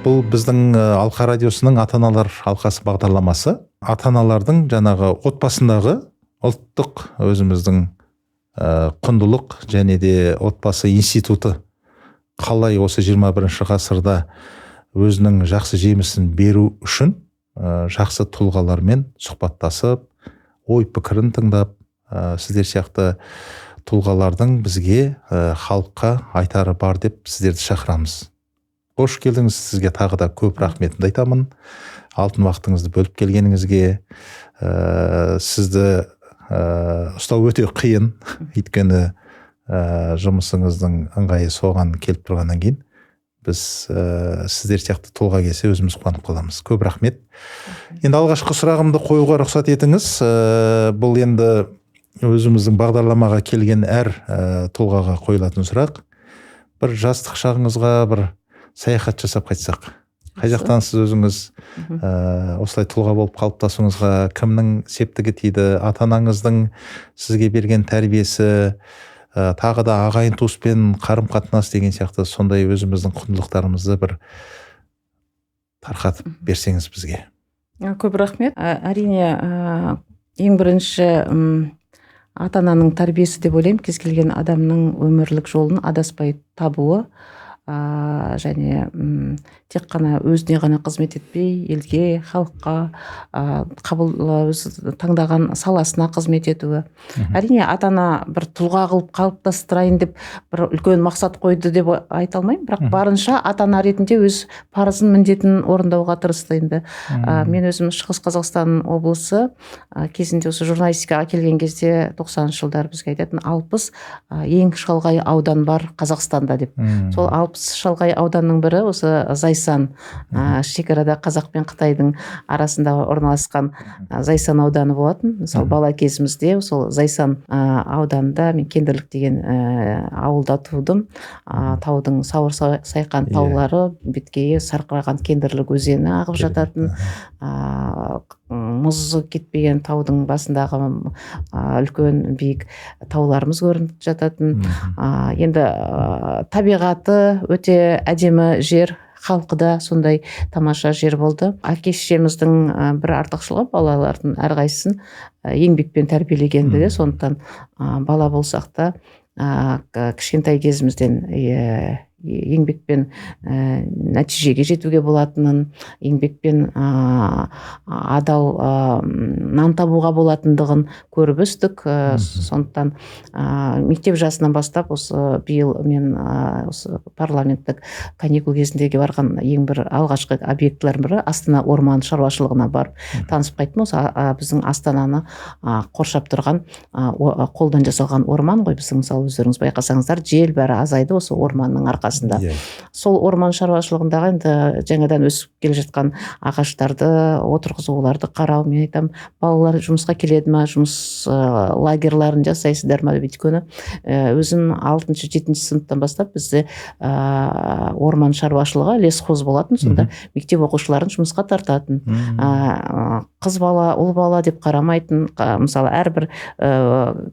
Бұл біздің Алқа радиосының ата-аналар алқасы бағдарламасы. Ата-аналардың жаңағы отбасындағы ұлттық өзіміздің құндылық және де отбасы институты қалай осы 21 ғасырда өзінің жақсы жемісін беру үшін жақсы тұлғалармен сұхбаттасып, ой пікірін тыңдап, сіздер сияқты тұлғалардың бізге халыққа айтары бар деп сіздерді шақырамыз. Қош келдіңіз, сізге тағы да көп рахметімді айтамын. Алтын уақытыңызды бөліп келгеніңізге. Сізді ұстау өте қиын, өйткені жұмысыңыздың ыңғайы соған келіп тұрғаннан кейін біз сіздер сияқты тұлға келсе өзіміз қуанып қаламыз. Көп рахмет. Енді алғашқы сұрағымды қоюға рұқсат етіңіз. Бұл енді өзіміздің бағдарламаға келген әр тұлғаға қойылатын сұрақ. Бір жастық шағыңызға бір саяхат жасап қайтсақ. Қай жақтан сіз өзіңіз осылай тұлға болып қалыптасуыңызға кімнің септігі тиді? Ата-анаңыздың сізге берген тәрбиесі, тағы да ағайын туыспен қарым-қатынас деген сияқты сондай өзіміздің құндылықтарымызды бір тарқатып берсеңіз бізге. Көп рахмет. Әрине, ең бірінші ата-ананың тәрбиесі деп ойлаймын. Кез келген адамның өмірлік жолын адаспай табуы, және тек қана өзіне ғана қызмет етпей, елге, халыққа, өз таңдаған саласына қызмет етуі. Әрине, ата-ана бір тұлға қылып қалыптастырайын деп бір үлкен мақсат қойды деп айта алмаймын, бірақ барынша ата-ана ретінде өз парызын, міндетін орындауға тырысты енді. Мен өзім Шығыс Қазақстан облысы кезінде осы журналистикаға келген кезде 90-шы жылдар бізге айтатын 60 ең шалғай аудан бар Қазақстанда деп. Сол 60 шалғай ауданның бірі осы Зайсан, шекарада Қазақ пен Қытайдың арасында орналасқан Зайсан ауданы болатын. Мысалы, бала кезімізде сол Зайсан ауданында мен Кендірлік деген ауылда тудым. Таудың сауыр сайқан таулары, беткейі сарқыраған Кендірлік өзені ағып жататын, мұзы кетпеген таудың басындағы үлкен биік тауларымыз көрініп жататын. Енді табиғаты өте әдемі жер, халқы да сондай тамаша жер болды. Әке-шешеміздің бір артықшылығы балалардың әрқайсысын еңбекпен тәрбиелегендігі, сондықтан бала болсақ та кішкентай кезімізден еңбекпен нәтижеге жетуге болатынын, еңбекпен адал нан табуға болатындығын көріп өстік. Сондықтан мектеп жасынан бастап осы биыл мен осы парламенттік каникул кезіндегі барған ең бір алғашқы объектілердің бірі Астана орман шаруашылығына барып танысып қайттым. Осы біздің Астананы қоршап тұрған қолдан жасалған орман ғой. Біздің мысалы өздеріңіз байқасаңыздар, жел бәрі азайды осы орманның арқасында. Сол орман шаруашылығындағы енді жаңадан өсіп келе жатқан ағаштарды отырғызу, оларды қарау. Мен айтам, балалар жұмысқа келеді ме, жұмыс лагерларын жасайсыздар ма деп. Өйткені өзім 6-7 сыныптан бастап бізде орман шаруашылығы лесхоз болатын. Сонда мектеп оқушыларын жұмысқа тартатын. Қыз бала, ұл бала деп қарамайтын. Мысалы, әрбір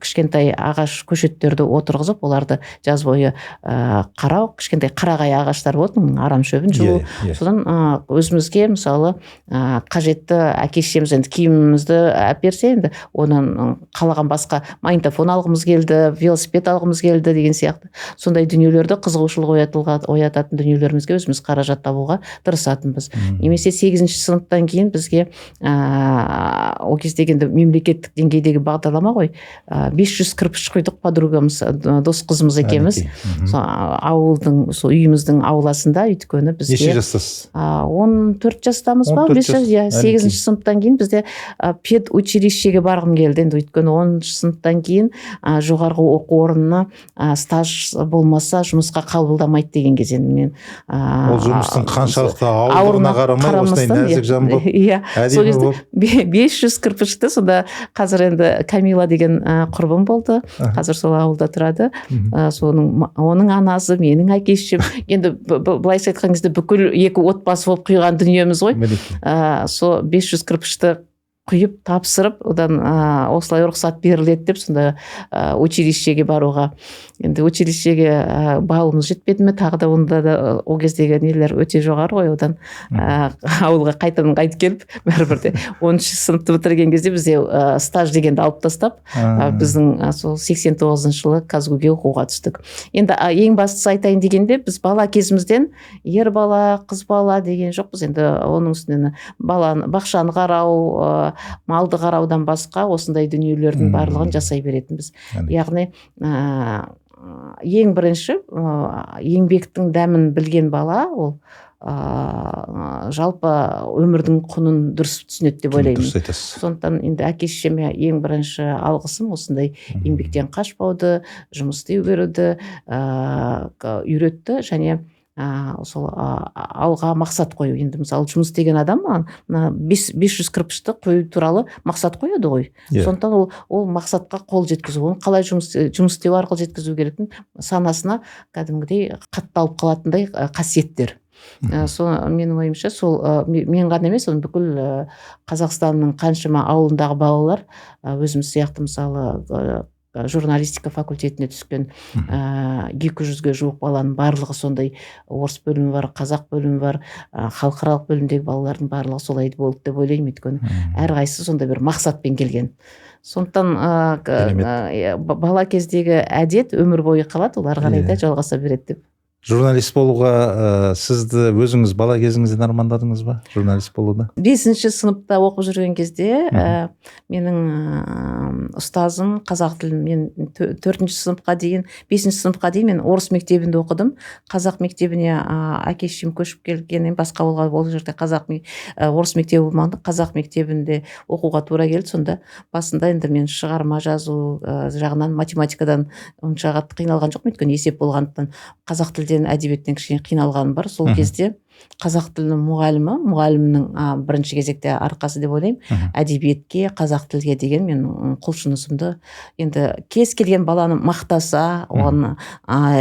кішкентай ағаш көшеттерді отырғызып, оларды жаз бойы қарау, кішкентай қарағай ағаштар болатын, арам шөбін жуу. Содан өзімізге мысалы қажетті әке-шешеміз енді киімімізді әперсе, енді онан қалаған басқа магнитофон алғымыз келді, велосипед алғымыз келді деген сияқты. Сондай дүниелерді, қызығушылық оятатын дүниелерімізге өзіміз қаражат табуға тырысатынбыз. Немесе 8-ші сыныптан кейін бізге о кездегі мемлекеттік деңгейдегі бағдарлама ғой. 500 кірпіш құйдық подругамыз, дос қызымыз екеміз. Ауылдың біздің сол үйіміздің ауласында, өйткені бізге неше жастасыз? 14 жастамыз ба, 14 жас. 8-ші сыныптан кейін бізде педучилищеге барғым келді. Енді өйткені 10-ші сыныптан кейін жоғарғы оқу орнына стаж болмаса жұмысқа қабылдамайды деген кез. Енді мен ол жұмыстың қаншалықты ауырлығына қарамай осындай нәзік жан болып, әдемі болып. 500 кірпішті, сонда қазір енді Камила деген құрбым болды. Қазір сол ауылда тұрады. Оның анасы, менің әке-шешем. Енді былайша айтқан кезде бүкіл екі отбасы болып құйған дүниеміз ғой. Сол 500 кірпішті құйып тапсырып, одан осылай рұқсат беріледі деп, сонда училищеге баруға. Енді училищеге балымыз жетпеді ме, тағы да онда да ол кездегі нелер өте жоғары ғой, одан ауылға қайтадан қайтып келіп, бәрібір де 10-ші сыныпты бітірген кезде бізде стаж дегенді алып тастап, біздің сол 89 жылы Казгуге оқуға түстік. Енді ең бастысы айтайын дегенде, біз бала кезімізден ер бала, қыз бала деген жоқпыз. Енді оның үстінен бақшаны қарау, малды қараудан басқа осындай дүниелердің барлығын жасай беретінбіз. Яғни ең бірінші еңбектің дәмін білген бала, ол жалпы өмірдің құнын дұрыс түсінеді деп ойлаймын. Сондықтан енді әке-шешеме ең бірінші алғысым осындай еңбектен қашпауды, жұмыс істей беруді үйретті, және сол алға мақсат қою. Енді мысалы жұмыс істеген адам 500 кірпішті қою туралы мақсат қояды ғой. Сондықтан ол мақсатқа қол жеткізу, оны қалай жұмыс істеу арқылы жеткізу керектін санасына кәдімгідей қатталып қалатындай қасиеттер. Менің ойымша сол мен ғана емес, бүкіл Қазақстанның қаншама ауылындағы балалар өзіміз сияқты мысалы журналистика факультетіне түскен 200-ге жуық баланың барлығы сондай, орыс бөлімі бар, қазақ бөлімі бар, халықаралық бөлімдегі балалардың барлығы солай болды деп ойлаймын. Өйткені әрқайсысы сондай бір мақсатпен келген. Сондықтан бала кездегі әдет өмір бойы қалады, олар қарай да жалғаса береді деп. Журналист болуға сізді өзіңіз бала кезіңізден армандадыңыз ба, журналист болуды? 5-ші сыныпта оқып жүрген кезде менің ұстазым қазақ тілін, мен 4-ші сыныпқа дейін, 5-ші сыныпқа дейін мен орыс мектебінде оқыдым. Қазақ мектебіне әке-шешем көшіп келгеннен басқа ол жерде орыс мектебі болмады, қазақ мектебінде оқуға тура келді. Сонда басында енді мен шығарма жазу жағынан, математикадан онша қатты қиналған жоқпын, өйткені есеп болғандықтан. Қазақ тілден, әдебиеттен кішкене қиналғаным бар. Сол кезде қазақ тілінің мұғалімнің бірінші кезекте арқасы деп ойлаймын. Әдебиетке, қазақ тілге деген мен құлшынысымды, енді кез келген баланы мақтаса, оған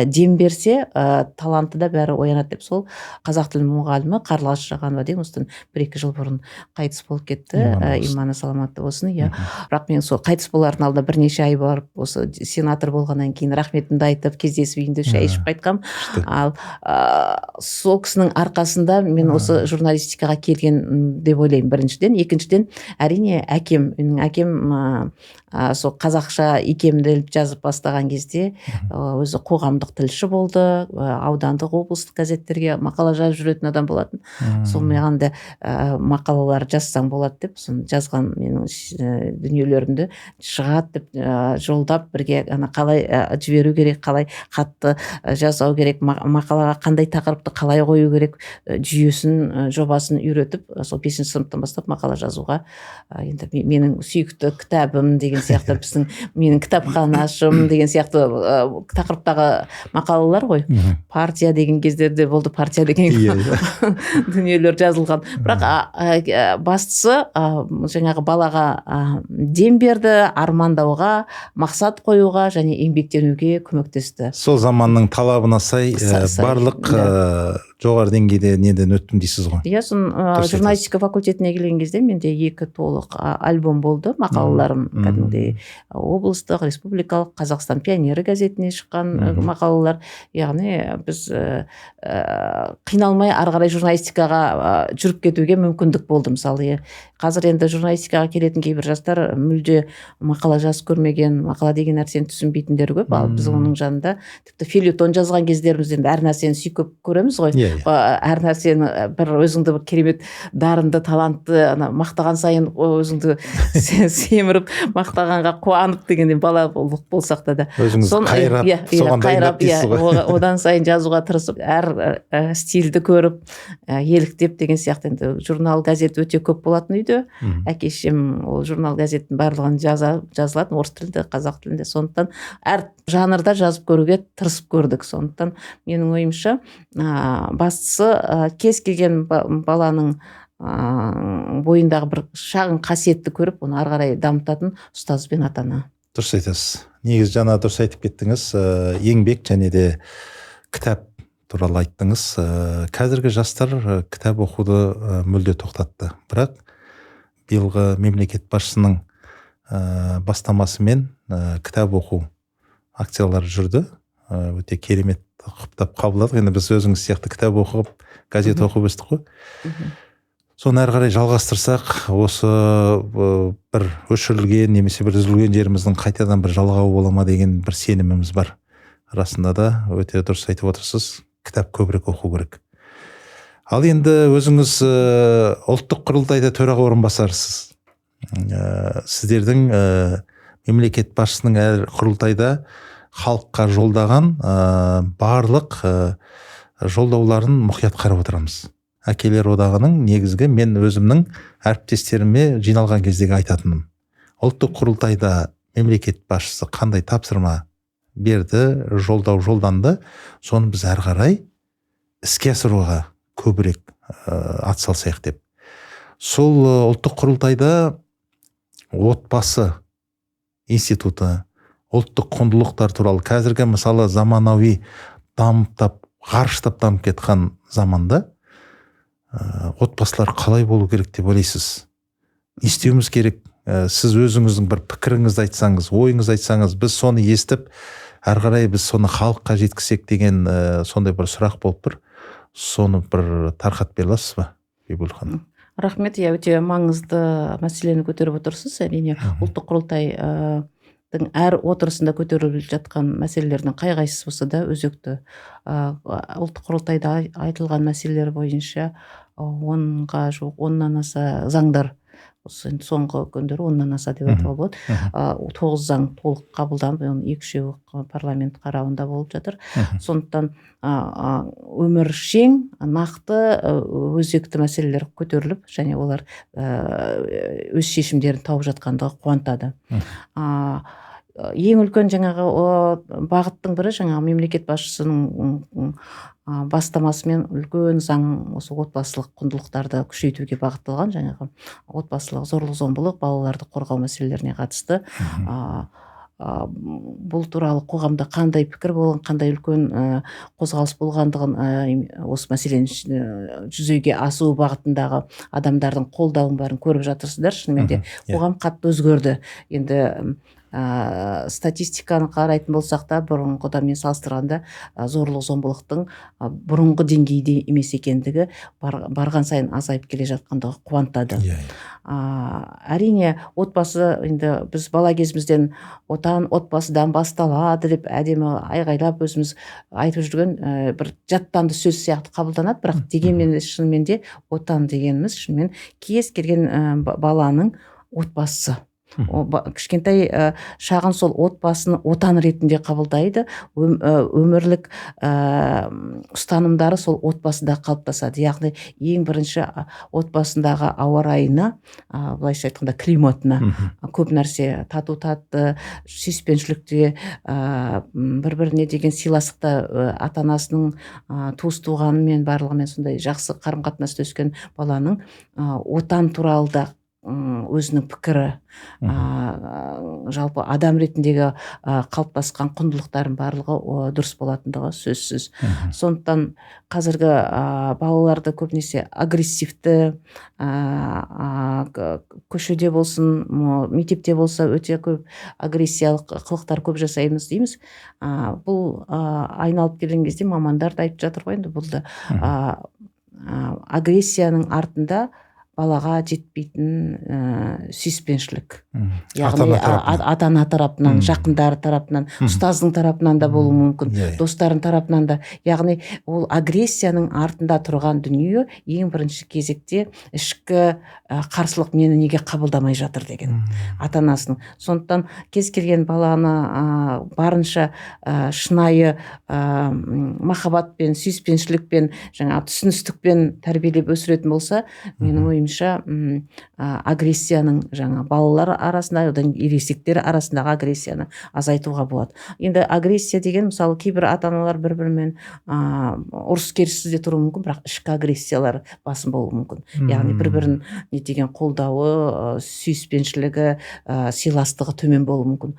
дем берсе, таланты да бәрі оянады деп, сол қазақ тілінің мұғалімі Қарлығаш Жағанова деген осыдан 1-2 жыл бұрын қайтыс болып кетті. Иманы саламатты болсын. Бірақ мен сол қайтыс болардың алдында бірнеше ай барып, осы сенатор болғаннан кейін рахметімді айтып, кездесіп үйінде шай ішіп қайтқам. Ал сол кісінің арқасында мен осы журналистикаға келген деп ойлаймын, біріншіден. Екіншіден, әрине менің әкем сол қазақша икемделіп жазып бастаған кезде өзі қоғамдық тілші болды, аудандық, облыстық газеттерге мақала жазып жүретін адам болатын. Сол маған да мақалалар жазсаң болады деп, соны жазған менің дүниелерімді шығады деп жолдап, бірге қалай жіберу керек, қалай қатты жазау керек, мақалаға қандай тақырыпты қалай қою керек, жүйесін, жобасын үйретіп, сол 5-ші сыныптан бастап мақала жазуға, енді менің сүйікті кітабым деген сияқты, менің кітапханашым деген сияқты тақырыптағы мақалалар ғой. Партия деген кездерде болды, партия деген дүниелер жазылған. Бірақ бастысы жаңағы балаға дем берді, армандауға, мақсат қоюға және еңбектенуге көмектесті. Сол заманның талабына сай барлық жоғары деңгейде неден өттім дейсіз ғой? Иә, журналистика факультетіне келген кезде менде 2 толық альбом болды, мақалаларым, кәдімгідей облыстық, республикалық, Қазақстан пионері газетіне шыққан мақалалар. Яғни біз қиналмай ары қарай журналистикаға жүріп кетуге мүмкіндік болды. Мысалы, қазір енді журналистикаға келетін кейбір жастар мүлде мақала жазып көрмеген, мақала деген нәрсені түсінбейтіндер көп. Ал біз оның жанында тіпті фельетон жазған кездерімізде әр нәрсені сүйкеп көреміз ғой. әр нәрсені бір өзіңді бір керемет дарынды талантты мақтаған сайын өзіңді семіріп мақтағанға қуанып дегендей бала болсақ та өзіңіз қайрап соған дайындап дейсіз ғой. одан сайын жазуға тырысып әр стильді көріп еліктеп деген сияқты. Енді журнал газет өте көп болатын үйде. Әке-шешем ол журнал газеттің барлығын жазылатын орыс тілінде, қазақ тілінде. Сондықтан әр жанрда жазып көруге тырысып көрдік. Сондықтан менің ойымша бастысы кез келген баланың бойындағы бір шағын қасиетті көріп, оны ары қарай дамытатын ұстаз бен ата-ана. Дұрыс айтасыз. Негізі жаңа дұрыс айтып кеттіңіз, еңбек және де кітап туралы айттыңыз. Қазіргі жастар кітап оқуды мүлде тоқтатты. Бірақ биылғы мемлекет басшысының бастамасымен кітап оқу акциялары жүрді. Өте керемет құптап қабылдадық. Енді біз өзіңіз сияқты кітап оқып, газет оқып өстік қой. Соны әрі қарай жалғастырсақ, осы бір өшірілген немесе бір үзілген жеріміздің қайтадан бір жалғауы бола ма деген бір сеніміміз бар. Расында да өте дұрыс айтып отырсыз. Кітап көбірек оқу керек. Ал енді өзіңіз ұлттық құрылтайда төраға орынбасарысыз. Сіздердің мемлекет басшысының әр құрылтайда халыққа жолдаған барлық жолдауларын мұқият қарап отырамыз. Әкелер одағының негізгі мен өзімнің әріптестеріме жиналған кездегі айтатыным. Ұлттық құрылтайда мемлекет басшысы қандай тапсырма берді, жолдау жолданды, соны біз әрі қарай іске асыруға көбірек атсалысайық деп. Сол ұлттық құрылтайда отбасы институты, ұлттық құндылықтар туралы қазіргі мысалы заманауи дамып ғарыштап дамып кеткен заманда отбасылар қалай болу керек деп ойлайсыз? Не істеуіміз керек? Сіз өзіңіздің бір пікіріңізді айтсаңыз, ойыңызды айтсаңыз, біз соны естіп, әрі қарай біз соны халыққа жеткізсек деген сондай бір сұрақ болып тұр. Соны бір тарқат бере аласыз ба, Бибігүл ханым? Рахмет, өте маңызды мәселені көтеріп отырсыз. Әрине, ұлттық құрылтайдың әр отырысында көтеріліп жатқан мәселелердің қай-қайсысы болса да өзекті. Ұлттық құрылтайда айтылған мәселелер бойынша 10-нан аса заңдар, соңғы күндері 10-нан аса деп айтуға болады. 9 заң толық қабылданып, 2-үшеуі парламент қарауында болып жатыр. Сондықтан өміршең, нақты, өзекті мәселелер көтеріліп, және олар өз шешімдерін тауып жатқандығы қуантады. Ең үлкен жаңағы бағыттың бірі жаңағы мемлекет басшысының бастамасымен үлкен заң осы отбасылық құндылықтарды күшейтуге бағытталған, жаңағы отбасылық зорлық-зомбылық, балаларды қорғау мәселелеріне қатысты. Бұл туралы қоғамда қандай пікір болған, қандай үлкен қозғалыс болғандығын, осы мәселенің жүзеге асу бағытындағы адамдардың қолдауын бәрін көріп жатырсыздар. Шынымен де қоғам қатты өзгерді. Енді статистиканы қарайтын болсақ та, бұрынғыдан салыстырғанда зорлық-зомбылықтың бұрынғы деңгейде емес екендігі барған сайын азайып келе жатқандығы қуантады. Әрине, отбасы, енді біз бала кезімізден отан отбасыдан басталады деп әдемі айғайлап өзіміз айтып жүрген бір жаттанды сөз сияқты қабылданады, бірақ дегенмен шынымен де отан дегеніміз шынымен кез келген баланың отбасы. Кішкентай шағын сол отбасын отан ретінде қабылдайды, өмірлік ұстанымдары сол отбасында қалыптасады. Яғни ең бірінші отбасындағы ауа райына, былайша айтқанда климатына көп нәрсе, тату-татты, сүйіспеншілікте, бір-біріне деген сыйластықта, ата-анасының туыс-туғанымен барлығымен сондай жақсы қарым-қатынаста өскен баланың отан туралы да өзінің пікірі, жалпы адам ретіндегі қалыптасқан құндылықтарын барлығы дұрыс болатындығы сөзсіз. Сондықтан қазіргі балаларды көбінесе агрессивті, көшеде болсын, мектепте болса өте көп агрессиялық қылықтар көп жасаймыз дейміз. Бұл айналып келген кезде мамандар да айтып жатыр ғой, енді бұл да агрессияның артында балаға жетпейтін сүйіспеншілік. Ата-ана тарапынан. Ата-ана тарапынан, жақындары тарапынан, ұстаздың тарапынан да болуы мүмкін, достардың тарапынан да. Яғни ол агрессияның артында тұрған дүние ең бірінші кезекте ішкі қарсылық, мені неге қабылдамай жатыр деген ата-анасының. Сондықтан кез келген баланы барынша шынайы махаббатпен, сүйіспеншілікпен, түсіністікпен тәрбиелеп өсіретін болса, менің ойымша агрессияның балалар арасында, одан ересектер арасындағы агрессияны азайтуға болады. Енді агрессия деген, мысалы, кейбір ата-аналар бір-бірімен ұрыс керіссіз де тұруы мүмкін, бірақ ішкі агрессиялар басым болуы мүмкін. Яғни бір-бірін не деген қолдауы, сүйіспеншілігі, сыйластығы төмен болуы мүмкін.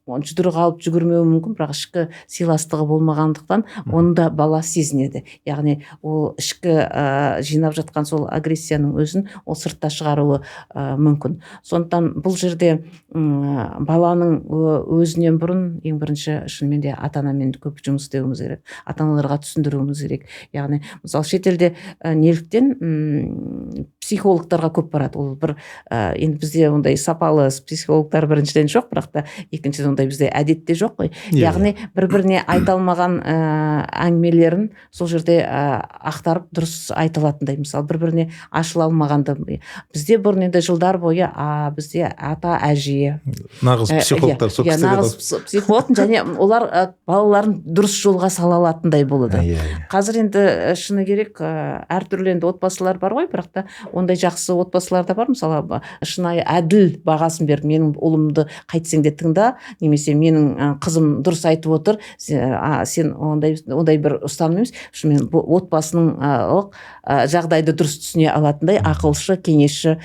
Жұдырық алып жүгірмеуі мүмкін, бірақ ішкі сыйластығы болмағандықтан оны да бала сезінеді. Яғни ол ішкі жинап жатқан сол агрессияның өзін ол сыртта шығаруы мүмкін. Сондықтан бұл жерде баланың өзінен бұрын ең бірінші шынымен де ата-анамен көп жұмыс істеуіміз керек, ата-аналарға түсіндіруіміз керек. Яғни мысалы шетелде неліктен психологтарға көп барады. Ол бір енді бізде ондай сапалы психологтар біріншіден жоқ, бірақ та екіншіден ондай бізде әдетте жоқ қой. Яғни бір-біріне айта алмаған әңгімелерін сол жерде ақтарып дұрыс айта алатындай, мысалы бір-біріне ашыла алмағанды. Бізде бұрын енді жылдар бойы бізде ата әже нағыз психологтар сол кісілер, нағыз психолог, және олар балаларын дұрыс жолға сала алатындай болды. Қазір енді шыны керек, әртүрлі енді отбасылар бар ғой, бірақ та ондай жақсы отбасылар да бар. Мысалы шынайы әділ бағасын беріп, менің ұлымды қайтсең де тыңда, немесе менің қызым дұрыс айтып отыр, сен ондай бір ұстаным емес, шынымен отбасының жағдайды дұрыс түсіне алатындай ақылшы, кеңесші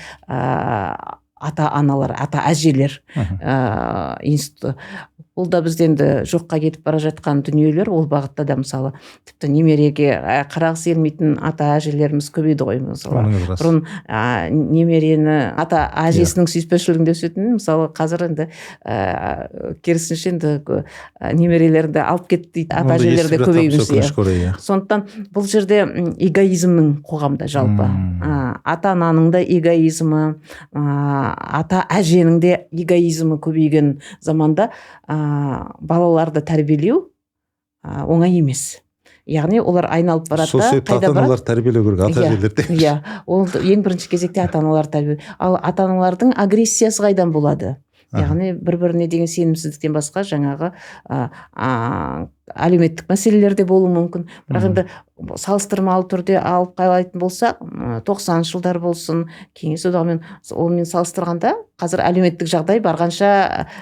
ата-аналар, ата-әжелер институты. Ол да бізде енді жоққа кетіп бара жатқан дүниелер. Ол бағытта да мысалы тіпті немереге қарағысы келмейтін ата-әжелеріміз көбейді ғой. Мысалы бұрын немерені ата-әжесінің сүйіспеншілігінде өсетін, мысалы қазір енді керісінше енді немерелерді алып кетті дейді, ата-әжелер де көбейіп. Сондықтан бұл жерде эгоизмнің қоғамда жалпы ата-ананың да эгоизмі, ата-әженің де эгоизмі көбейген заманда балаларды тәрбиелеу оңай емес. Яғни олар айналып барады да, қайда барады? Ата-аналар тәрбиелеу керек, ата-әжелерді. Ол ең бірінші кезекте ата-аналар тәрбиелеу. Ал ата-аналардың агрессиясы қайдан болады? Яғни бір-біріне деген сенімсіздіктен басқа жаңағы әлеуметтік мәселелер де болуы мүмкін. Бірақ енді салыстырмалы түрде алып қарайтын болсақ, 90-шы жылдар болсын, кеңес одағымен онымен салыстырғанда қазір әлеуметтік жағдай барғанша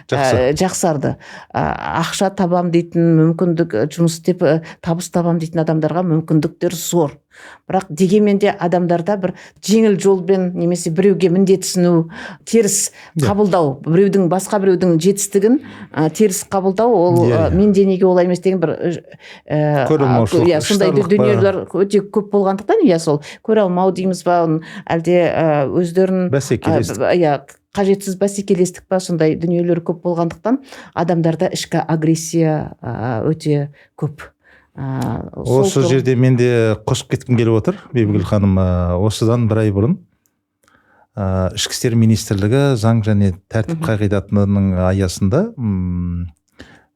жақсарды. Ақша табам дейтін мүмкіндік, жұмыс істеп табыс табам дейтін адамдарға мүмкіндіктер зор. Бірақ дегенмен де адамдарда бір жеңіл жолбен немесе біреуге міндетсіну, теріс қабылдау, басқа біреудің жетістігін теріс қабылдау, ол менде неге олай емес деген бір сондай дүниелер өте көп болғандықтан, сол көре алмау дейміз ба, әлде өздерін қажетсіз бәсекелестік па, сондай дүниелер көп болғандықтан адамдарда ішкі агрессия өте көп. Осы жерде мен де қосып кеткім келіп отыр, Бибігүл ханым. Осыдан бір ай бұрын Ішкі істер министрлігі заң және тәртіп қағидатының аясында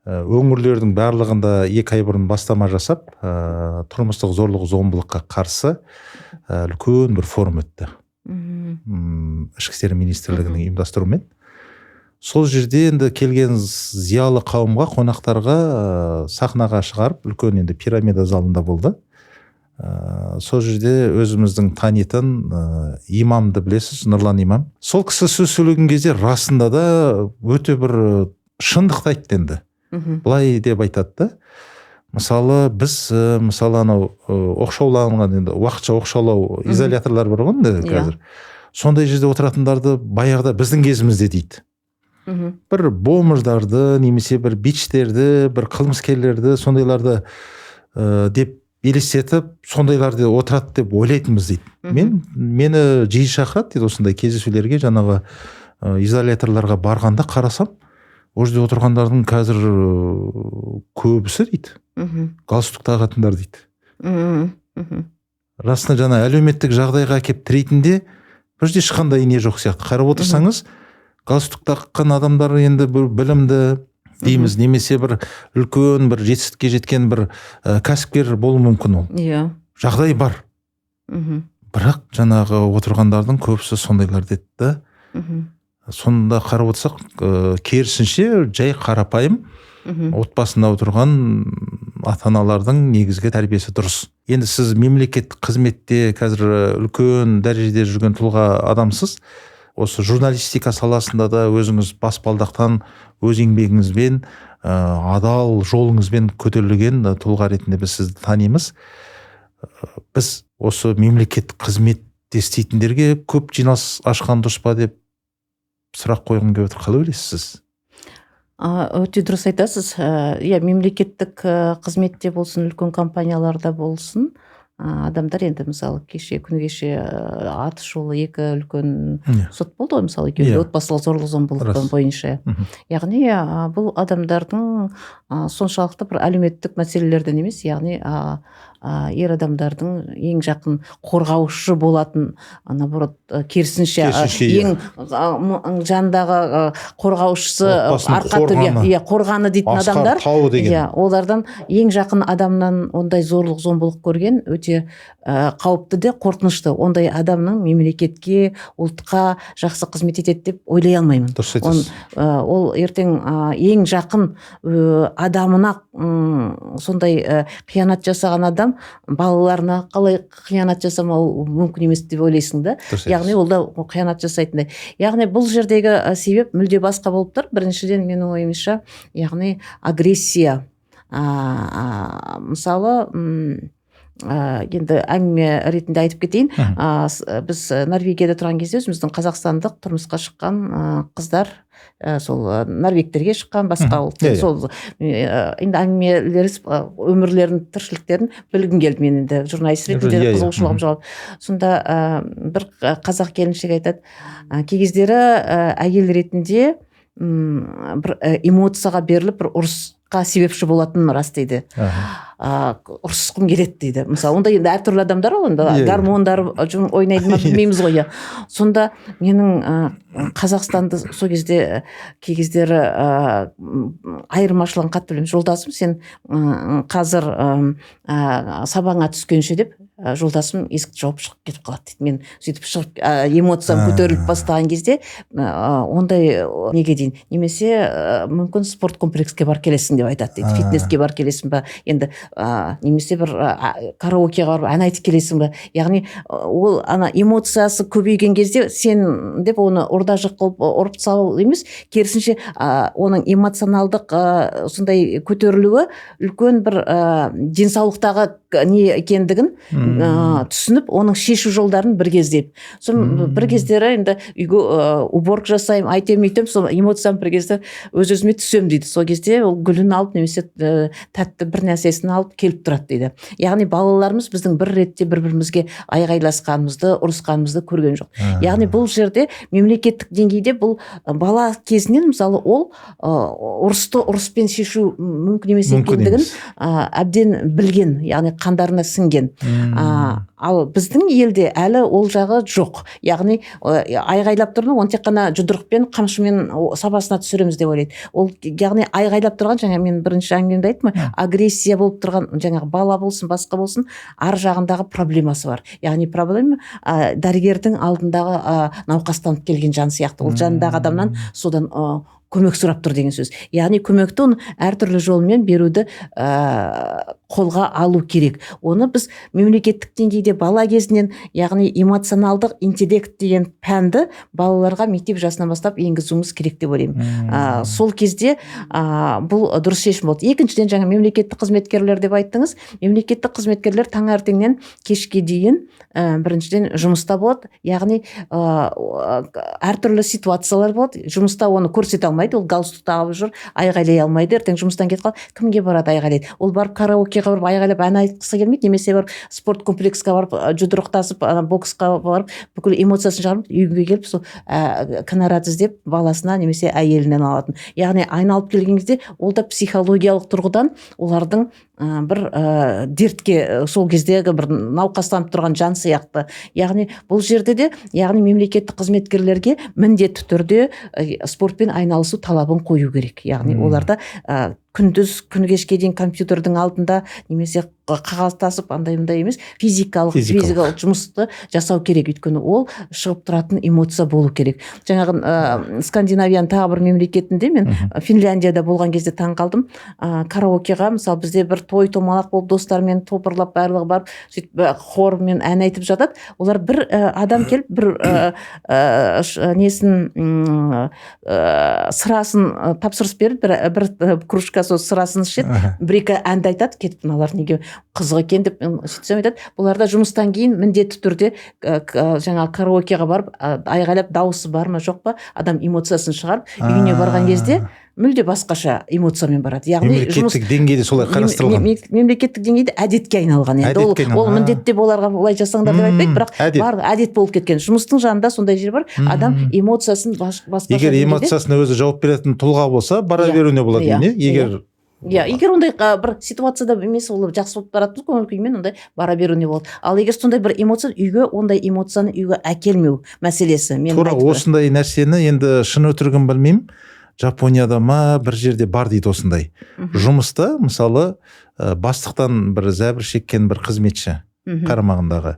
өңірлердің барлығында 2 ай бұрын бастама жасап, тұрмыстық зорлық-зомбылыққа қарсы үлкен бір форум өтті. Ішкі істер министрлігінің ұйымдастыруымен. Сол жерде енді келген зиялы қауымға, қонақтарға сахнаға шығарып, үлкен енді пирамида залында болды. Сол жерде өзіміздің танитын имамды білесіз, Нұрлан имам. Сол кісі сөз сөйлеген кезде расында да өте бір шындықты айтты енді. Былай деп айтады да. Мысалы біз анау оқшауланған енді уақытша оқшаулау изоляторлар бар ғой енді қазір. Сондай жерде отыратындарды баяғыда біздің кезімізде дейді. Бір бомждарды, немесе бір бичтерді, бір қылмыскерлерді, сондайларды деп елестетіп, сондайларды отырады деп ойлайтынбыз дейді. Мені жиі шақырады дейді осындай кездесулерге, жаңағы изоляторларға барғанда қарасам, ол жерде отырғандардың қазір көбісі дейді. Галстук тағатындар дейді. Расында жаңа әлеуметтік жағдайға әкеп тірейтінде бұл жерде ешқандай не жоқ сияқты. Қарап отырсаңыз, галстук таққан адамдар енді бір білімді дейміз, немесе бір үлкен бір жетістікке жеткен бір кәсіпкер болуы мүмкін, ол иә, жағдай бар. Бірақ жаңағы отырғандардың көбісі сондайлар деді да. Сонда қарап отырсақ, керісінше жай қарапайым отбасында отырған ата-аналардың негізгі тәрбиесі дұрыс. Енді сіз мемлекеттік қызметте қазір үлкен дәрежеде жүрген тұлға адамсыз. Осы журналистика саласында да өзіңіз баспалдақтан өз еңбегіңізбен, адал жолыңызбен көтерілген тұлға ретінде біз сізді танимыз. Біз осы мемлекеттік қызметте істейтіндерге көп жиналыс ашқан дұрыс па деп сұрақ қойғым келіп отыр. Қалай ойлайсыз сіз? Өте дұрыс айтасыз. Иә, мемлекеттік қызметте болсын, үлкен компанияларда болсын, адамдар енді мысалы күні кеше аты шулы 2 үлкен сот болды ғой, мысалы екеуі отбасылық зорлық-зомбылық бойынша. Яғни бұл адамдардың соншалықты бір әлеуметтік мәселелерден емес, яғни ер адамдардың ең жақын қорғаушы болатын, наоборот, керісінше ең жандағы қорғаушысы, қорғаны дейтін адамдар, олардан ең жақын адамнан ондай зорлық-зомбылық көрген өте қауіпті де қорқынышты. Ондай адамның мемлекетке, ұлтқа жақсы қызмет етеді деп ойлай алмаймын. Ол ертең ең жақын адамына сондай қиянат жасаған адам балаларына қалай қиянат жасамау мүмкін емес деп ойлайсың да. Яғни ол да қиянат жасайтындай. Яғни бұл жердегі себеп мүлде басқа болып тұр. Біріншіден менің ойымша, яғни агрессия. Мысалы, енді әңгіме ретінде айтып кетейін. Біз Норвегияда тұрған кезде өзіміздің қазақстандық тұрмысқа шыққан қыздар, сол норвегтерге шыққан, басқа ұлт, сол енді әңгімелер, өмірлерін, тіршіліктерін білгім келді. Мен енді журналист ретінде қызығушылығым жоғалды. Сонда бір қазақ келіншек айтады, кей кездері әйел ретінде бір эмоцияға беріліп, бір ұрысқа себепші болатын рас дейді. Ұрысқым келеді дейді. Мысалы, онда енді әртүрлі адамдар ол, енді гормондар ойнайды ма білмейміз ғой. Сонда менің Қазақстанды сол кезде кей кездері айырмашылығын қатты білемін. Жолдасым, сен қазір сабаңа түскенше деп, жолдасым есікті жауып шығып кетіп қалады дейді. Мен сөйтіп шығып, эмоциям көтеріліп бастаған кезде ондай неге дейін, немесе мүмкін спорт комплекске бар келесің деп айтады дейді. Фитнеске бар келесің ба, енді немесе бір караокеға барып ән айтып келесің ба. Яғни ол эмоциясы көбейген кезде сен деп оны ұрда-жық қылып ұрып салу емес, керісінше оның эмоционалдық сондай көтерілуі үлкен бір денсаулықтағы не екендігін түсініп, оның шешу жолдарын бір кездеп. Соны бір кездері енді үйге уборка жасаймын, айтем, сол эмоциям бір кезде өз-өзіме түсем дейді. Сол кезде ол гүлін алып, немесе тәтті бір нәрсесін алып келіп тұрады дейді. Яғни балаларымыз біздің бір ретте бір-бірімізге айғайласқанымызды, ұрысқанымызды көрген жоқ. Яғни бұл жерде мемлекеттік деңгейде бұл бала кезінен, мысалы, ол ұрысты ұрыспен шешу мүмкін емес екендігін әбден білген, яғни қандарына сіңген. Ал біздің елде әлі ол жағы жоқ. Яғни айғайлап тұрмын, оны тек қана жұдырықпен, қамшымен сабасына түсіреміз деп ойлайды. Ол яғни айғайлап тұрған, жаңа мен бірінші әңгімемде айттым, агрессия болып тұрған, жаңағы бала болсын, басқа болсын, ар жағындағы проблемасы бар. Яғни проблема дәрігердің алдындағы науқастанып келген жан сияқты. Ол жанындағы адамнан содан көмек сұрап тұр деген сөз. Яғни көмекті оны әртүрлі жолмен беруді қолға алу керек. Оны біз мемлекеттік деңгейде бала кезінен, яғни эмоционалдық интеллект деген пәнді балаларға мектеп жасынан бастап енгізуіміз керек деп ойлаймын. Сол кезде бұл дұрыс шешім болды. Екіншіден, жаңа мемлекеттік қызметкерлер деп айттыңыз. Мемлекеттік қызметкерлер таңертеңнен кешке дейін біріншіден жұмыста болады. Яғни әртүрлі ситуациялар болады. Жұмыста оны көрсете алмайды. алмайды, ол галстук тағып жүр, айғайлай алмайды, ертең жұмыстан кетіп қалып кімге барады айғайлайды, ол барып караокеға барып айғайлап ән айтқысы келмейді, немесе барып спорт комплекске барып жұдырықтасып боксқа барып бүкіл эмоциясын шығарып үйге келіп сол кінәрат іздеп баласына немесе әйелінен алатын. Яғни айналып келген кезде ол да психологиялық тұрғыдан олардың бір дертке сол кездегі бір науқастанып тұрған жан сияқты. Яғни бұл жерде де яғни мемлекеттік қызметкерлерге міндетті түрде спортпен айналысу талабын қою керек. Яғни оларда күндіз күні кешке дейін компьютердің алдында немесе қағаз тасып андай мындай емес, физикалық жұмысты жасау керек. Өйткені ол шығып тұратын эмоция болу керек. Жаңағы Скандинавияның тағы бір мемлекетінде мен Финляндияда болған кезде таң қалдым. Караокеға мысалы бізде бір той томалақ болып достармен топырлап барлығы барып сөйтіп хормен ән айтып жатады. Олар бір адам келіп бір несін сырасын тапсырыс беріп бір кружка сол сырасын ішеді, бір-екі әнді айтады, кетіп мыналар неге қызық екен деп сөйтсем айтады. Бұларда жұмыстан кейін міндетті түрде жаңа караокеға барып айғайлап дауысы бар ма жоқ па, адам эмоциясын шығарып үйіне барған кезде мүлде басқаша эмоциямен барады. Яғни мемлекеттік деңгейде солай қарастырылған. Мемлекеттік деңгейде әдетке айналған. Енді ол міндетте оларға олай жасаңдар деп айтпайды, бірақ бар әдет болып кеткен. Жұмыстың жанында сондай жер бар. Адам эмоциясын басқаша. Егер эмоциясына өзі жауап беретін тұлға болса, бара беруіне болады, не? Егер ондай бір ситуацияда емес, ол жақсы болып барады, көңіл күймен ондай бара беруіне болады. Ал егер сондай бір эмоция үйге, ондай эмоцияны үйге әкелмеу мәселесі. Тура осындай нәрсені енді шын өтірігін білмеймін, Жапонияда ма бір жерде бар дейді осындай. Жұмыста мысалы бастықтан бір зәбір шеккен бір қызметші қарамағындағы.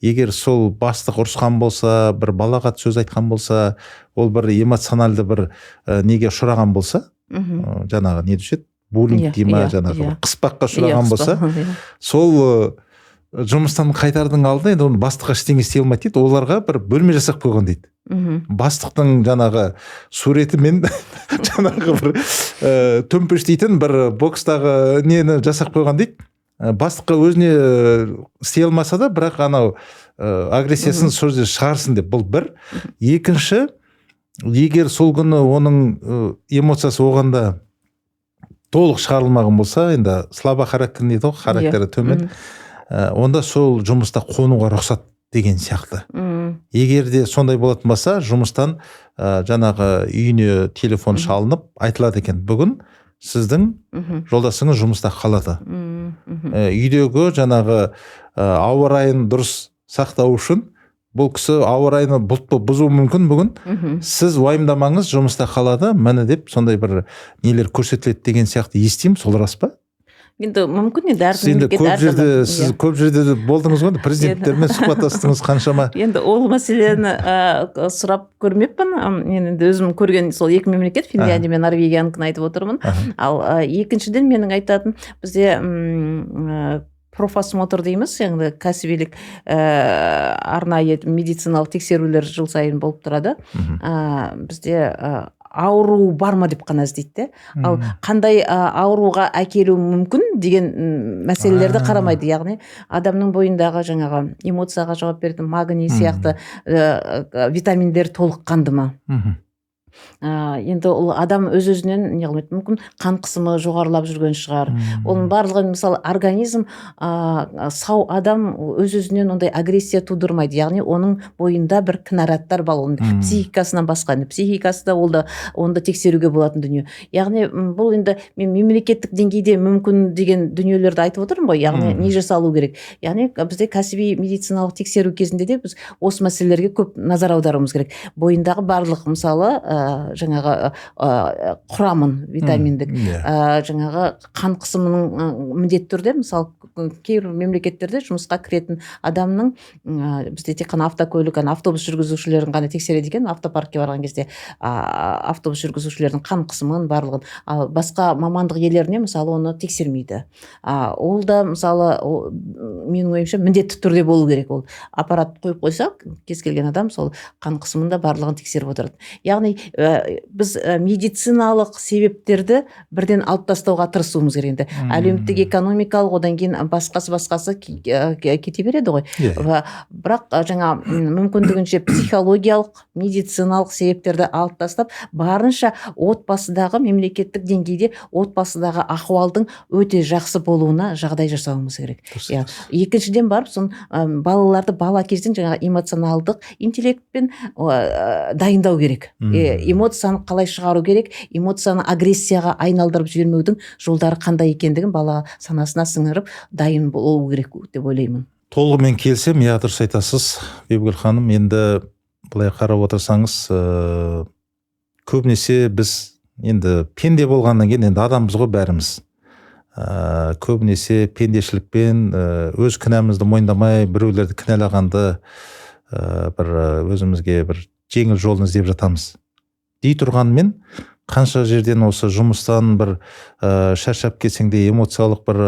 Егер сол бастық ұрысқан болса, бір балағат сөз айтқан болса, ол бір эмоционалды бір неге ұшыраған болса, жаңағы не дешеді, буллинг дейма, жаңағы қыспаққа ұшыраған болса, сол жұмыстан қайтардың алдында енді оны бастыққа ештеңе істей алмайды дейді, оларға бір бөлме жасап қойған дейді. Бастықтың жаңағы суреті мен жаңағы бір төмпештейтін бір бокстағы нені жасап қойған дейді. Бастыққа өзіне істей алмаса да, бірақ анау агрессиясын сол жерде шығарсын деп. Бұл бір. Екінші, егер сол күні оның эмоциясы оғанда толық шығарылмаған болса, енді слаба характер дейді ғой, характері төмен, онда сол жұмыста қонуға рұқсат деген сияқты. Егер де сондай болатын болса, жұмыстан жаңағы үйіне телефон шалынып айтылады екен, бүгін сіздің жолдасыңыз жұмыста қалады. Үйдегі жаңағы ауа райын дұрыс сақтау үшін бұл кісі ауа райын бұлт бұзуы мүмкін бүгін. Сіз уайымдамаңыз, жұмыста қалады, міне деп сондай бір нелер көрсетіледі деген сияқты естимін, сол рас па? Енді мүмкін енді сіз көп жерде болдыңыз ғой, президенттермен сұхбаттастыңыз қаншама. Енді ол мәселені сұрап көрмеппін. Мен енді өзім көрген сол екі мемлекет, Финляндия мен Норвегияныкін айтып отырмын. Ал екіншіден менің айтатын, бізде профосмотр дейміз, яғни кәсібилік арнайы медициналық тексерулер жыл сайын болып тұрады. Бізде ауру бар ма деп қана іздейді. Ал қандай ауруға әкелуі мүмкін деген мәселелерді қарамайды. Яғни адамның бойындағы жаңағы эмоцияға жауап беретін магний сияқты витаминдер толыққанды ма? Енді ол адам өз-өзінен мүмкін қан қысымы жоғарылап жүрген шығар. Оның барлығын мысалы организм сау адам өз-өзінен ондай агрессия тудырмайды. Яғни оның бойында бір кінәраттар бар, оның психикасынан басқа. Психикасы да онда тексеруге болатын дүние. Яғни бұл енді мен мемлекеттік деңгейде мүмкін деген дүниелерді айтып отырмын ғой. Яғни не жасалу керек. Яғни бізде кәсіби медициналық тексеру кезінде де біз осы мәселелерге көп назар аударуымыз керек. Бойындағы барлық мысалы жаңағы құрамын витаминдік, жаңағы қан қысымының міндетті түрде, мысалы кейбір мемлекеттерде жұмысқа кіретін адамның бізде тек қана автокөлік, автобус жүргізушілерін ғана тексереді екен, автопаркке барған кезде автобус жүргізушілердің қан қысымын барлығын, ал басқа мамандық иелеріне мысалы оны тексермейді. Ол да мысалы менің ойымша міндетті түрде болу керек. Ол аппарат қойып қойса, кез келген адам сол қан қысымында барлығын тексеріп отырады. Яғни біз медициналық себептерді бірден алып тастауға тырысуымыз керек. Енді әлеуметтік экономикалық, одан кейін басқасы кете береді ғой. Бірақ жаңа мүмкіндігінше психологиялық, медициналық себептерді алып тастап, барынша отбасыдағы, мемлекеттік деңгейде отбасыдағы ахуалдың өте жақсы болуына жағдай жасауымыз керек. Екіншіден барып, балаларды бала кезден жаңа эмоционалдық интеллектпен дайындау керек. Эмоцияны қалай шығару керек, эмоцияны агрессияға айналдырып жібермеудің жолдары қандай екендігін бала санасына сіңіріп дайын болу керек деп ойлаймын. Толығымен келсем, дұрыс айтасыз, Бибігүл ханым. Енді былай қарап отырсаңыз, көбінесе біз енді пенде болғаннан кейін, енді адамбыз ғой бәріміз. Көбінесе пендешілікпен өз кінәмізді мойындамай, біреулерді кінәлағанды бір өзімізге бір жеңіл жолын іздеп жатамыз. Дей тұрғанмен, қанша жерден осы жұмыстан бір шаршап кетсең де эмоциялық бір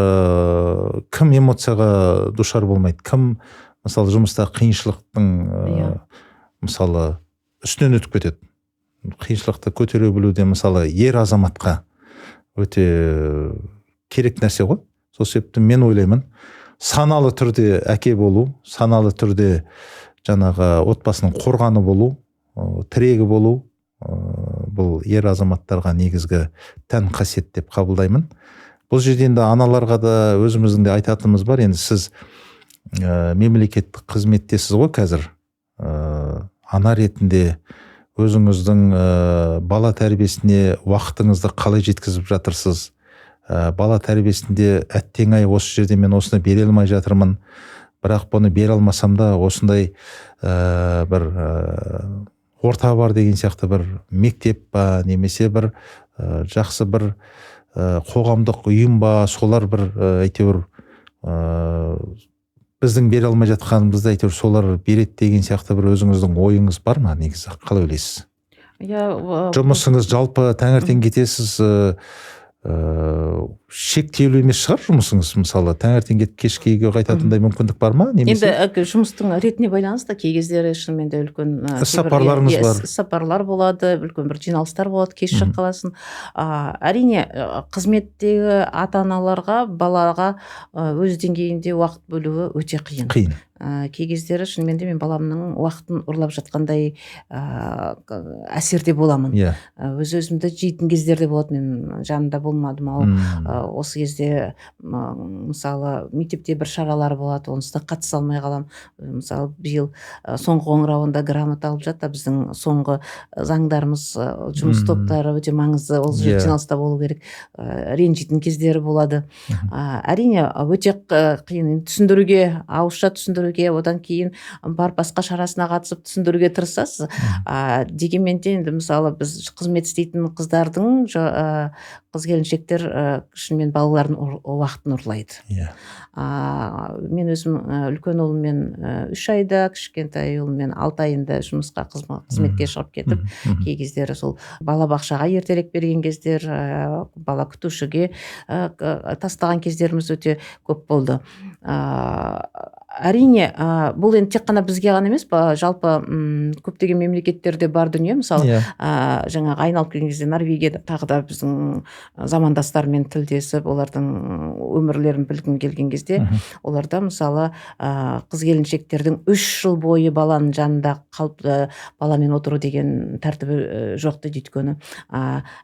кім эмоцияға душар болмайды? Кім мысалы жұмыста қиыншылықтың мысалы үстінен өтіп кетеді? Қиыншылықты көтере білуде мысалы ер азаматқа өте керек нәрсе ғой. Сол себепті мен ойлаймын, саналы түрде әке болу, саналы түрде жаңағы отбасының қорғаны болу, тірегі болу, бұл ер азаматтарға негізгі тән қасиет деп қабылдаймын. Бұл жерде енді аналарға да өзіміздің де айтатынымыз бар. Енді сіз мемлекеттік қызметтесіз ғой қазір. Ана ретінде өзіңіздің бала тәрбиесіне уақытыңызды қалай жеткізіп жатырсыз? Бала тәрбиесінде әттең-ай осы жерде мен осыны бере алмай жатырмын, бірақ бұны бере алмасам да осындай бір орта бар деген сияқты бір мектеп па, немесе бір жақсы бір қоғамдық ұйым ба, солар бір әйтеуір біздің бере алмай жатқанымызды әйтеуір солар береді деген сияқты бір өзіңіздің ойыңыз бар ма негізі? Қалай ойлайсыз? Жұмысыңыз жалпы таңертең кетесіз, шектеулі емес шығар жұмысыңыз, мысалы таңертең кетіп кешке үйге қайтатындай мүмкіндік бар ма? Енді жұмыстың ретіне байланысты кей кездері шынымен де үлкен сапарларыңыз бар. Сапарлар болады, үлкен бір жиналыстар болады, кеш қаласын. Әрине қызметтегі ата-аналарға балаға өз деңгейінде уақыт бөлуі өте қиын. Кей кездері шынымен де мен баламның уақытын ұрлап жатқандай әсерде боламын. Өз-өзімді жейтін кездерде болады, мен жанында болмадым осы кезде мысалы мектепте бір шаралар болады, онысына қатыса алмай қалам. Мысалы биыл соңғы қоңырауында грамота алып жатты. Біздің соңғы заңдарымыз, жұмыс топтары өте маңызды, ол жиналыста болу керек. Ренжитін кездері болады. Әрине өте қиын түсіндіруге, ауызша түсіндіруге, одан кейін бар басқа шарасына қатысып түсіндіруге тырысасыз. Дегенмен де енді мысалы біз қызмет істейтін қыздардың, қыз-келіншектер шынымен балалардың уақытын ұрлайды. Мен өзім үлкен ұлыммен 3 айда, кішкентай ұлыммен 6 айында жұмысқа қызметке шығып кетіп, кей кездері сол балабақшаға ертерек берген кездер, бала күтушіге тастаған кездеріміз өте көп болды. Әрине, бұл енді тек қана бізге ғана емес, жалпы көптеген мемлекеттерде бар дүние. Мысалы, жаңағы айналып келген кезде Норвегияда тағы да біздің замандастармен тілдесіп, олардың өмірлерін білгім келген кезде, оларда мысалы қыз-келіншектердің 3 жыл бойы баланың жанында қалып баламен отыру деген тәртібі жоқ дейді. Өйткені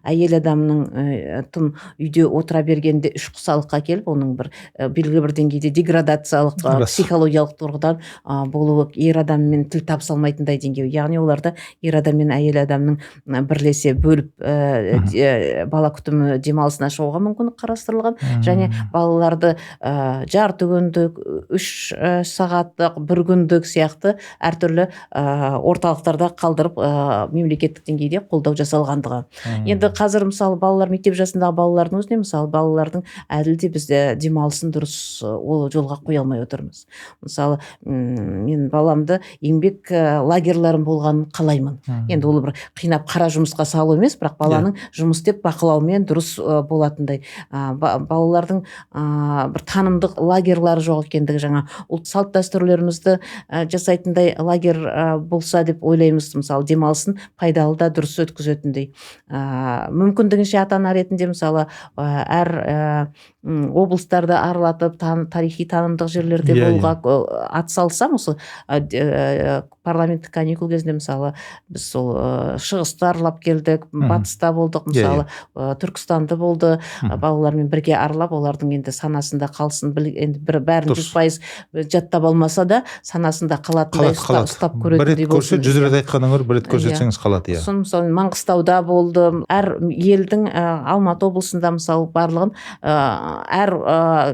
әйел адамның тым үйде отыра бергенде 3 құсалыққа келіп, оның бір белгілі бір деңгейде деградациялық, психологиялық тұрғыдан болуы, ер адаммен тіл табыса алмайтындай деңгей. Яғни оларда ер адам мен әйел адамның бірлесе бөліп бала күтімі демалысына шығуға мүмкіндік қарастырылған, және балаларды жарты күндік, 3 сағаттық, 1 күндік сияқты әртүрлі орталықтарда қалдырып мемлекеттік деңгейде қолдау жасалғандығы. Енді қазір мысалы балалар, мектеп жасындағы балалардың өзіне, мысалы балалардың әділ де бізде демалысын дұрыс ол жолға қоя алмай отырмыз. мысалы мен баламды еңбек лагерьлерін болғанын қалаймын. Енді ол бір қинап қара жұмысқа салу емес, бірақ баланың жұмыс істеп бақылаумен дұрыс болатындай, балалардың бір танымдық лагерьлары жоқ екендігі, жаңа ұлт салт дәстүрлерімізді жасайтындай лагерь болса деп ойлаймыз. Мысалы демалысын пайдалы да дұрыс өткізетіндей, мүмкіндігінше ата-ана ретінде мысалы әр облыстарды аралатып тарихи танымдық жерлерде болуға атсалсам, осы парламенттік каникул кезінде мысалы біз сол шығысты аралап келдік, батыста болдық, мысалы Түркістанды болды, балалармен бірге аралап, олардың енді санасында қалсын, енді бәрін 100% жаттап алмаса да санасында қалатындай ұстап көретіндей болсын. Бір рет көрсе 100 рет айтқаннан гөрі бір рет көрсетсеңіз қалады. Сосын мысалы Маңғыстауда болды, әр елдің, Алматы облысында мысалы барлығын әр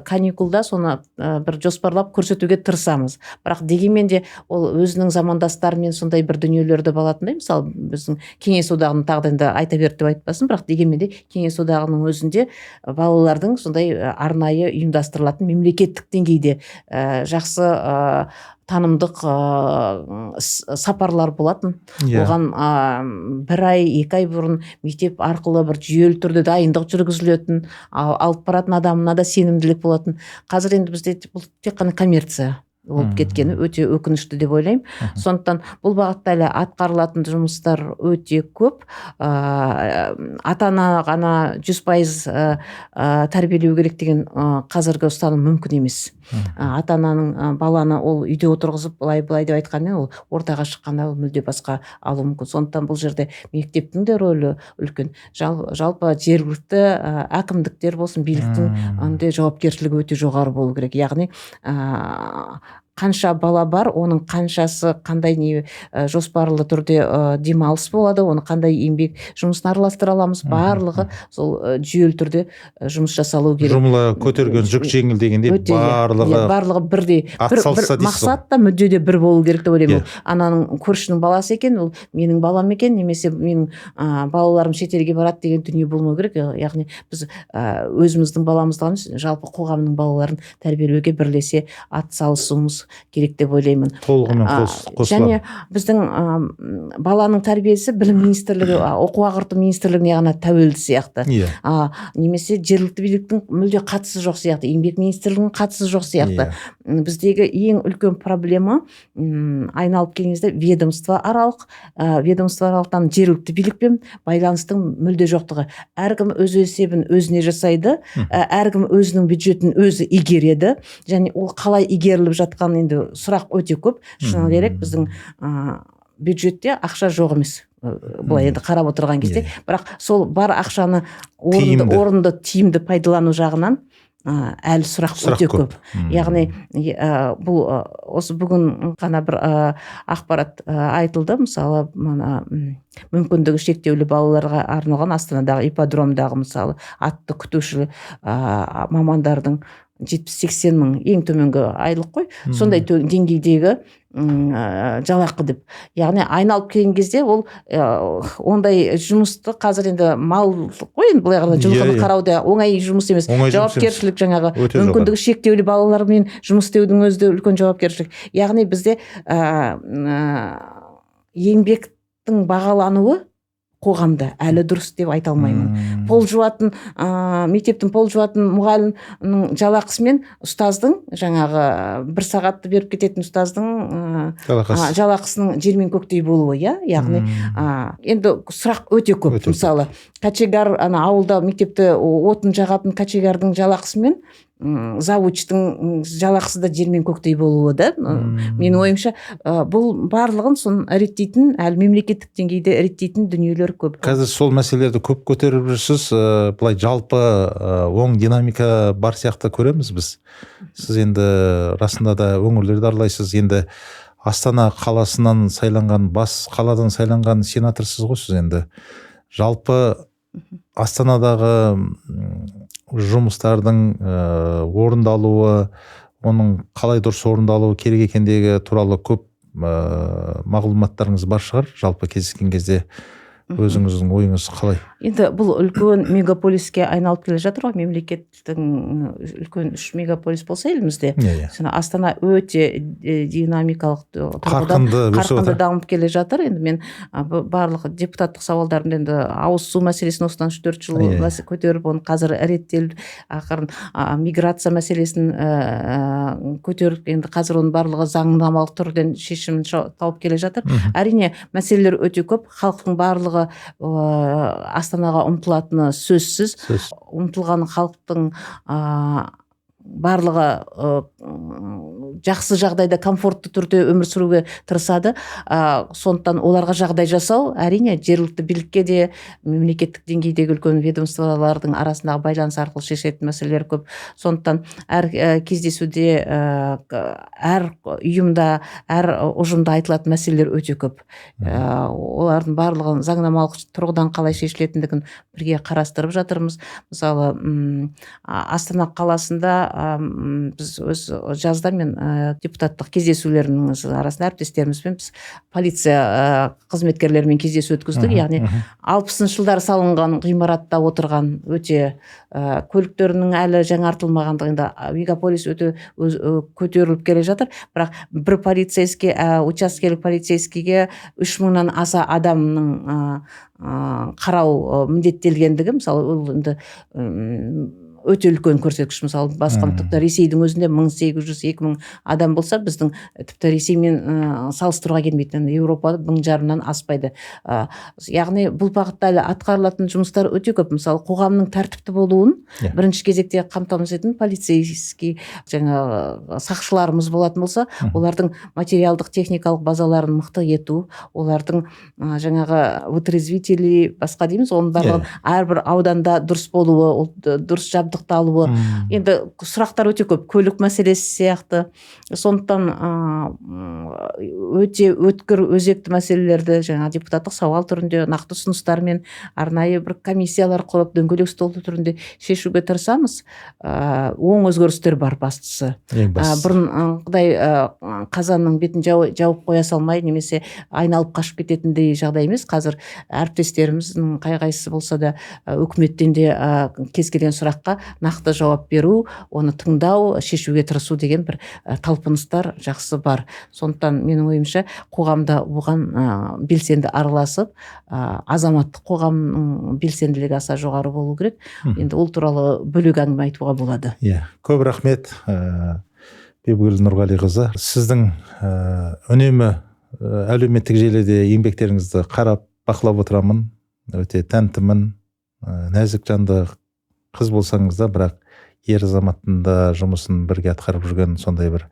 каникулда соны бір жоспарлап көрсетуге тырысамыз. Бірақ дегенмен де ол өзінің замандастарымен сондай бір дүниелерді балатындай, мысалы біздің Кеңес одағының тағдырында айта берді деп айтпасын, бірақ дегенмен де Кеңес одағының өзінде балалардың сондай арнайы ұйымдастырылатын мемлекеттік деңгейде жақсы танымдық сапарлар болатын. Оған 1 ай, 2 ай бұрын мектеп арқылы бір жүйелі түрде дайындық жүргізілетін, алып баратын адамына да сенімділік болатын. Қазір енді бізде бұл тек қана коммерция болып кеткені өте өкінішті деп ойлаймын. Сондықтан бұл бағытта әлі атқарылатын жұмыстар өте көп. Ата-ана ғана 100% тәрбиелеу керек деген қазіргі ұстаным мүмкін емес. Ата-ананың баланы ол үйде отырғызып былай деп айтқанмен, ол ортаға шыққанда ол мүлде басқа алуы мүмкін. Сондықтан бұл жерде мектептің де рөлі үлкен. Жалпы жергілікті әкімдіктер болсын, биліктің жауапкершілігі өте жоғары болу керек. Яғни қанша бала бар, оның қаншасы қандай жоспарлы түрде демалыс болады, оны қандай еңбек жұмысын араластыра аламыз, барлығы сол жүйелі түрде жұмыс жасалу керек. Жұмыла көтерген жүк жеңіл дегенде барлығы бірдей, бір мақсат та мүддеде бір болу керек деп ойлаймын. Ананың көршінің баласы екен, ол менің балам екен, немесе менің балаларым шетелге барады деген дүние болмау керек. Яғни біз өзіміздің баламызды емес, жалпы қоғамның балаларын тәрбиелеуге бірлесе атсалысуымыз керек деп ойлаймын. Толығымен қосылады. Және біздің баланың тәрбиесі білім министрлігі, оқу ағарту министрлігіне ғана тәуелді сияқты. Немесе жергілікті биліктің мүлде қатысы жоқ сияқты, еңбек министрлігінің қатысы жоқ сияқты. Біздегі ең үлкен проблема айналып келген кезде ведомство аралықтан жергілікті билікпен байланыстың мүлде жоқтығы. Әркім өз есебін өзіне жасайды, әркім өзінің бюджетін өзі игереді, және ол қалай игеріліп жатқан енді сұрақ өте көп. Шыны керек, біздің бюджетте ақша жоқ емес. Былай енді қарап отырған кезде, бірақ сол бар ақшаны орынды тиімді пайдалану жағынан әлі сұрақ өте көп. Яғни бұл осы бүгін ғана бір ақпарат айтылды. Мысалы, мүмкіндігі шектеулі балаларға арналған Астанадағы ипподромдағы мысалы атты күтуші мамандардың 70-80 мың ең төменгі айлық қой, сондай деңгейдегі жалақы деп. Яғни айналып келген кезде ол ондай жұмысты қазір енді мал қой, енді былай қарағанда жылқыны қарауда оңай жұмыс емес. Жауапкершілік жаңағы мүмкіндігі шектеулі балалармен жұмыс істеудің өзі де үлкен жауапкершілік. Яғни бізде еңбектің бағалануы қоғамда әлі дұрыс деп айта алмаймын. Пол жуатын, мектептің пол жуатын мұғалімнің жалақысы мен ұстаздың, жаңағы 1 сағатты беріп кететін ұстаздың жалақысының жер мен көктей болуы, яғни енді сұрақ өте көп. Мысалы, качегар, ауылда мектепті отын жағатын качегардың жалақысы мен завучтың жалақысы да жер мен көктей болуы да. Менің ойымша, бұл барлығын соны реттейтін, әлі мемлекеттік деңгейде реттейтін дүниелер көп. Қазір сол мәселелерді көп көтеріп жүрсіз, былай жалпы оң динамика бар сияқты көреміз біз. Сіз енді расында да өңірлерді аралайсыз, енді Астана қаласынан сайланған, бас қаладан сайланған сенаторсыз ғой сіз. Енді жалпы Астанадағы жұмыстардың орындалуы, оның қалай дұрыс орындалуы керек екендігі туралы көп мағлұматтарыңыз бар шығар, жалпы кездескен кезде. өзіңіздің ойыңыз қалай? Енді бұл үлкен мегаполиске айналып келе жатыр ғой, мемлекеттің үлкен 3 мегаполис болса елімізде. Астана өте динамикалық тұрғыдан қарқынды дамып келе жатыр. Енді мен барлық депутаттық сауалдарымды енді ауыз су мәселесін осыдан 3-4 жыл көтеріп, оны қазір реттеліп, ақырын миграция мәселесін көтеріп, енді қазір оның барлығы заңнамалық түрден шешімін тауып келе жатыр. Әрине, мәселелер өте көп, халықтың барлығы Астанаға ұмтылатыны сөзсіз. Ұмтылған халықтың барлығы жақсы жағдайда комфортты түрде өмір сүруге тырысады. Сондықтан оларға жағдай жасау әрине жергілікті билікке де, мемлекеттік деңгейдегі үлкен ведомстволардың арасындағы байланыс арқылы шешетін мәселелер көп. Сондықтан әр кездесуде, әр ұйымда, әр ұжымда айтылатын мәселелер өте көп. Олардың барлығын заңнамалық тұрғыдан қалай шешілетіндігін бірге қарастырып жатырмыз. Мысалы, Астана қаласында біз өз жазда мен депутаттық кездесулеріміз арасында әріптестерімізбен біз полиция қызметкерлерімен кездесу өткіздік. Яғни 60-шы жылдары салынған ғимаратта отырған өте көліктерінің әлі жаңартылмағандығында мегаполис өте көтеріліп келе жатыр. Бірақ бір полицейский, учаскелік полицейскийге 3000-нан аса адамның қарау міндеттелгендігі, мысалы, ол енді өте үлкен көрсеткіш. Мысалы, басқа тіпті Ресейдің өзінде 1800-2000 адам болса, біздің тіпті Ресеймен салыстыруға келмейтін, Еуропада 1000-нан аспайды. Яғни бұл бағытта әлі атқарылатын жұмыстар өте көп. Мысалы, қоғамның тәртіпті болуын бірінші кезекте қамтамасыз ететін полицейский сақшыларымыз болатын болса, олардың материалдық техникалық базаларын мықты ету, олардың вытрезвители, басқа дейміз, оның барлығын әрбір ауданда дұрыс болуы, дұрыс жабдықталуы. Енді сұрақтар өте көп, көлік мәселесі сияқты. Сондықтан өте өткір өзекті мәселелерді депутаттық сауал түрінде, нақты ұсыныстармен, арнайы бір комиссиялар құрып, дөңгелек стол түрінде шешуге тырысамыз. Оң өзгерістер бар бастысы. Бұрын құдай қазанның бетін жауып қоя салмай, немесе айналып қашып кететіндей жағдай емес. Қазір әріптестеріміздің қай-қайсысы болса да үкіметтен де кез келген сұраққа нақты жауап беру, оны тыңдау, шешуге тырысу деген бір талпыныстар жақсы бар. Сондықтан менің ойымша қоғамда оған белсенді араласып, азаматтық қоғамның белсенділігі аса жоғары болу керек. Енді ол туралы бөлек әңгіме айтуға болады. Көп рахмет, Бибігүл Нұрғалиқызы. Сіздің үнемі әлеуметтік желіде еңбектеріңізді қарап бақылап отырамын. Өте тәнтімін, нәзік жанды қыз болсаңыз да, бірақ ер азаматтың да жұмысын бірге атқарып жүрген сондай бір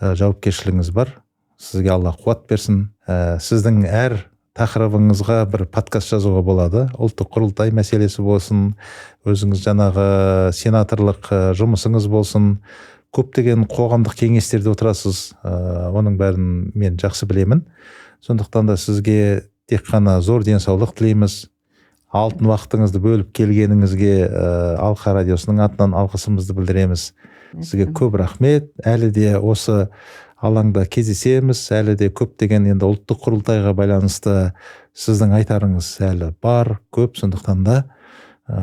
жауапкершілігіңіз бар. Сізге Алла қуат берсін. Сіздің әр тақырыбыңызға бір подкаст жазуға болады. Ұлттық құрылтай мәселесі болсын, өзіңіз сенаторлық жұмысыңыз болсын, көптеген қоғамдық кеңестерде отырасыз. Оның бәрін мен жақсы білемін. Сондықтан да сізге тек қана зор денсаулық тілейміз. Алтын уақытыңызды бөліп келгеніңізге Алқа радиосының атынан алғысымызды білдіреміз. Сізге көп рахмет. Әлі де осы алаңда кездесеміз. Әлі де көптеген енді ұлттық құрылтайға байланысты сіздің айтарыңыз әлі бар, көп. Сондықтан да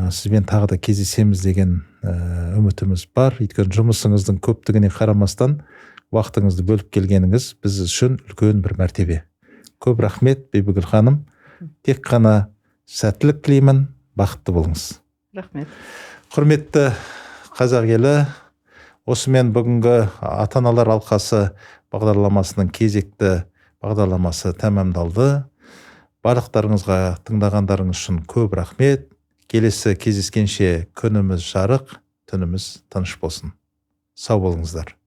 сізбен тағы да кездесеміз деген үмітіміз бар. Өйткені жұмысыңыздың көптігіне қарамастан уақытыңызды бөліп келгеніңіз біз үшін үлкен бір мәртебе. Көп рахмет, Бибігүл ханым. Тек қана сәттілік тілеймін, бақытты болыңыз. Рахмет. Құрметті қазақ елі, осымен бүгінгі ата-аналар алқасы бағдарламасының кезекті бағдарламасы тәмамдалды. Барлықтарыңызға тыңдағандарыңыз үшін көп рахмет. Келесі кездескенше күніміз жарық, түніміз тыныш болсын. Сау болыңыздар.